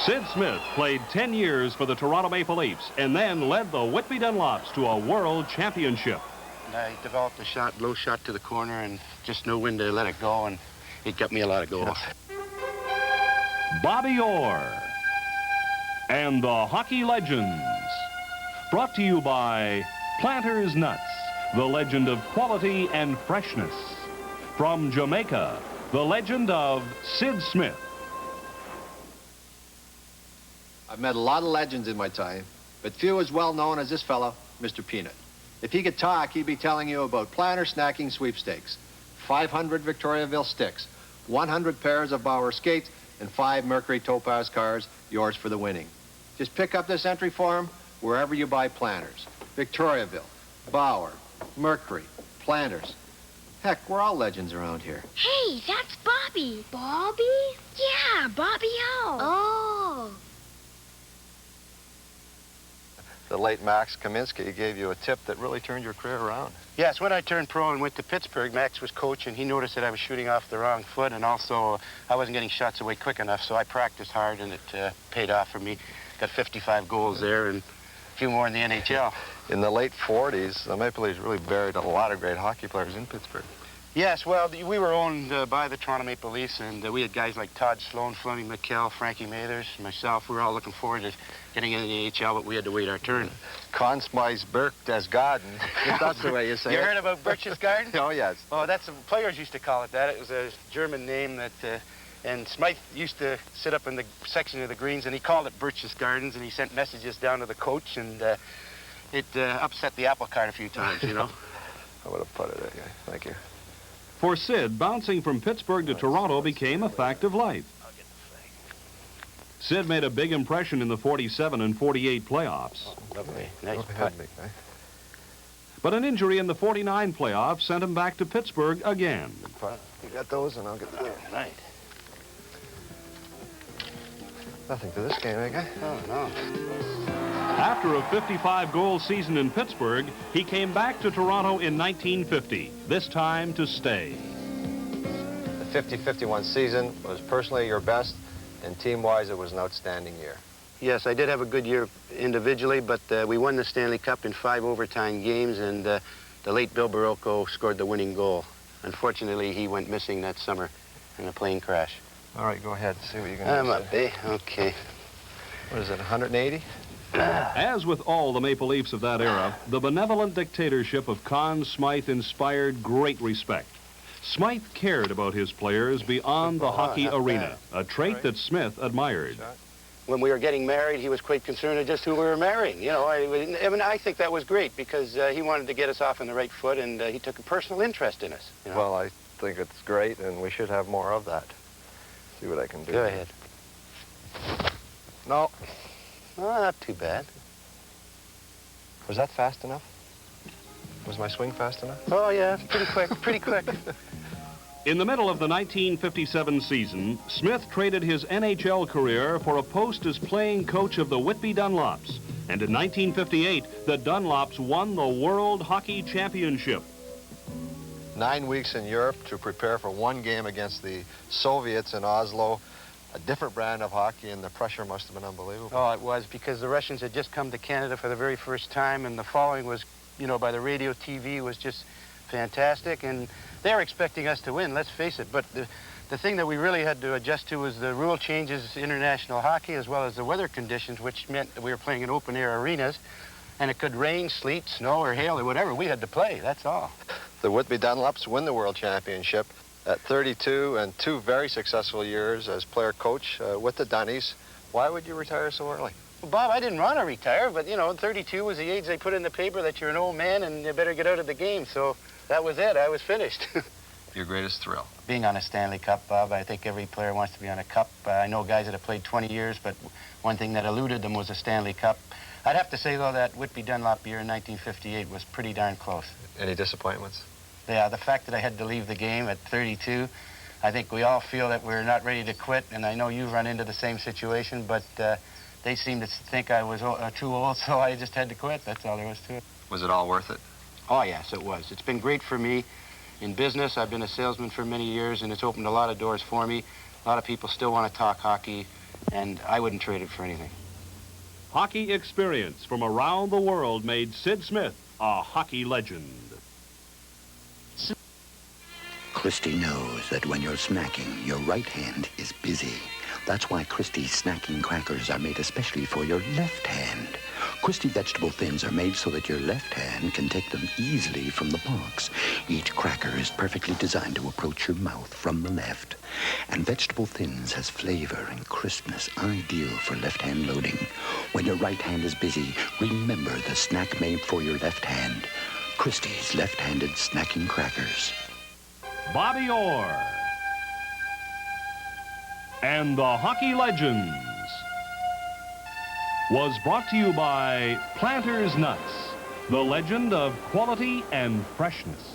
Sid Smith played 10 years for the Toronto Maple Leafs and then led the Whitby Dunlops to a world championship. I developed a shot, low shot to the corner, and just knew when to let it go, and it got me a lot of goals. Bobby Orr and the Hockey Legends. Brought to you by Planters Nuts, the legend of quality and freshness. From Jamaica, the legend of Sid Smith. I've met a lot of legends in my time, but few as well known as this fellow, Mr. Peanut. If he could talk, he'd be telling you about Planter Snacking Sweepstakes, 500 Victoriaville sticks, 100 pairs of Bauer skates, and 5 Mercury Topaz cars, yours for the winning. Just pick up this entry form wherever you buy planters. Victoriaville, Bauer, Mercury, Planters. Heck, we're all legends around here. Hey, that's Bobby. Bobby? Yeah, Bobby Orr. Oh. The late Max Kaminsky gave you a tip that really turned your career around. Yes, when I turned pro and went to Pittsburgh, Max was coach, and he noticed that I was shooting off the wrong foot, and also I wasn't getting shots away quick enough, so I practiced hard, and it paid off for me. Got 55 goals there and a few more in the NHL. In the late 40s, the Maple Leafs really buried a lot of great hockey players in Pittsburgh. Yes, well, we were owned by the Toronto Maple Leafs, and we had guys like Todd Sloan, Fleming McKell, Frankie Mathers, myself. We were all looking forward to getting into the AHL, but we had to wait our turn. Consmeis Berchtesgaden, if that's the way you say it. You heard about Berchtesgaden? Oh, yes. Oh, that's the players used to call it that. It was a German name that, and Smythe used to sit up in the section of the greens, and he called it Berchtesgadens, and he sent messages down to the coach, and it upset the apple cart a few times, you know. I would have put it there, guy. Thank you. For Sid, bouncing from Pittsburgh to Toronto became a fact of life. Sid made a big impression in the 47 and 48 playoffs. Lovely. Nice putt. But an injury in the 49 playoffs sent him back to Pittsburgh again. You got those, and I'll get that. Right. Nothing to this game, eh, guy? Oh, no. After a 55-goal season in Pittsburgh, he came back to Toronto in 1950, this time to stay. The 50-51 season was personally your best, and team-wise, it was an outstanding year. Yes, I did have a good year individually, but we won the Stanley Cup in 5 overtime games, and the late Bill Barocco scored the winning goal. Unfortunately, he went missing that summer in a plane crash. All right, go ahead. See what you can do. I'm up, eh? Okay. What is it, 180? As with all the Maple Leafs of that era, the benevolent dictatorship of Conn Smythe inspired great respect. Smythe cared about his players beyond the hockey arena, a trait that Smith admired. When we were getting married, he was quite concerned of just who we were marrying. You know, I think that was great because he wanted to get us off on the right foot, and he took a personal interest in us. You know? Well, I think it's great, and we should have more of that. See what I can do. Go ahead. No. Oh, not too bad. Was that fast enough? Was my swing fast enough? Oh, yeah, pretty quick, pretty quick. In the middle of the 1957 season, Smith traded his NHL career for a post as playing coach of the Whitby Dunlops. And in 1958, the Dunlops won the World Hockey Championship. 9 weeks in Europe to prepare for one game against the Soviets in Oslo. A different brand of hockey, and the pressure must have been unbelievable. Oh, it was, because the Russians had just come to Canada for the very first time, and the following was, you know, by the radio, TV, was just fantastic, and they were expecting us to win, let's face it. But the thing that we really had to adjust to was the rule changes in international hockey, as well as the weather conditions, which meant that we were playing in open-air arenas, and it could rain, sleet, snow, or hail, or whatever. We had to play, that's all. The Whitby Dunlops win the World Championship. At 32 and 2 very successful years as player-coach with the Dunnies, why would you retire so early? Well, Bob, I didn't want to retire, but, you know, 32 was the age they put in the paper that you're an old man and you better get out of the game. So that was it. I was finished. Your greatest thrill? Being on a Stanley Cup, Bob. I think every player wants to be on a cup. I know guys that have played 20 years, but one thing that eluded them was a Stanley Cup. I'd have to say, though, that Whitby Dunlop year in 1958 was pretty darn close. Any disappointments? Yeah, the fact that I had to leave the game at 32, I think we all feel that we're not ready to quit, and I know you've run into the same situation, but they seemed to think I was too old, so I just had to quit. That's all there was to it. Was it all worth it? Oh, yes, it was. It's been great for me in business. I've been a salesman for many years, and it's opened a lot of doors for me. A lot of people still want to talk hockey, and I wouldn't trade it for anything. Hockey experience from around the world made Sid Smith a hockey legend. Christy knows that when you're snacking, your right hand is busy. That's why Christy's snacking crackers are made especially for your left hand. Christy vegetable thins are made so that your left hand can take them easily from the box. Each cracker is perfectly designed to approach your mouth from the left. And vegetable thins has flavor and crispness ideal for left-hand loading. When your right hand is busy, remember the snack made for your left hand. Christy's left-handed snacking crackers. Bobby Orr and the Hockey Legends was brought to you by Planters Nuts, the legend of quality and freshness.